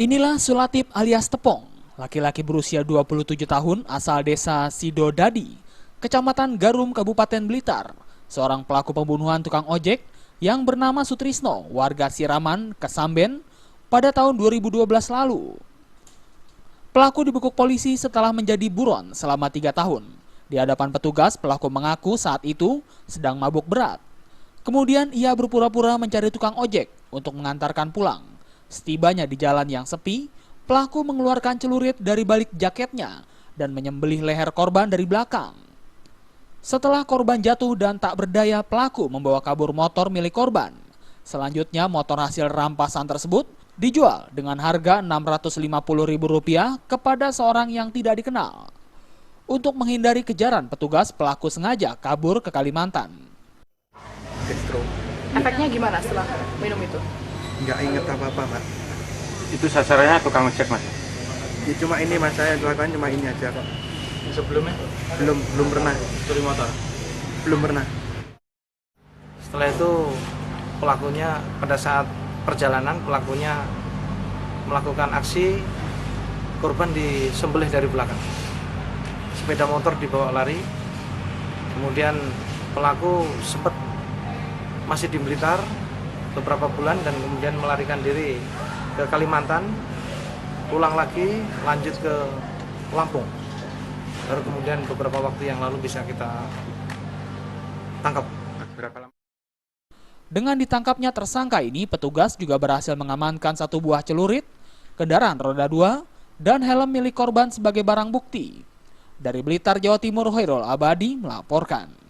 Inilah Sulatip alias Tepong, laki-laki berusia 27 tahun asal desa Sidodadi, Kecamatan Garum, Kabupaten Blitar, seorang pelaku pembunuhan tukang ojek yang bernama Sutrisno, warga Siraman, Kesamben, pada tahun 2012 lalu. Pelaku dibekuk polisi setelah menjadi buron selama 3 tahun. Di hadapan petugas, pelaku mengaku saat itu sedang mabuk berat. Kemudian ia berpura-pura mencari tukang ojek untuk mengantarkan pulang. Setibanya di jalan yang sepi, pelaku mengeluarkan celurit dari balik jaketnya dan menyembelih leher korban dari belakang. Setelah korban jatuh dan tak berdaya, pelaku membawa kabur motor milik korban. Selanjutnya, motor hasil rampasan tersebut dijual dengan harga Rp650.000 kepada seorang yang tidak dikenal. Untuk menghindari kejaran petugas, pelaku sengaja kabur ke Kalimantan. Efeknya gimana setelah minum itu? Nggak inget apa-apa, Pak. Itu sasarannya tukang ojek, Mas? Ya cuma ini, Mas, saya lakukan cuma ini aja kok. Sebelumnya? Belum pernah. Curi motor? Belum pernah. Setelah itu pelakunya pada saat perjalanan pelakunya melakukan aksi korban disembelih dari belakang. Sepeda motor dibawa lari. Kemudian pelaku sempat masih di Blitar beberapa bulan dan kemudian melarikan diri ke Kalimantan, pulang lagi lanjut ke Lampung. Baru kemudian beberapa waktu yang lalu bisa kita tangkap. Dengan ditangkapnya tersangka ini, petugas juga berhasil mengamankan 1 buah celurit, kendaraan roda 2, dan helm milik korban sebagai barang bukti. Dari Blitar, Jawa Timur, Hoirul Abadi melaporkan.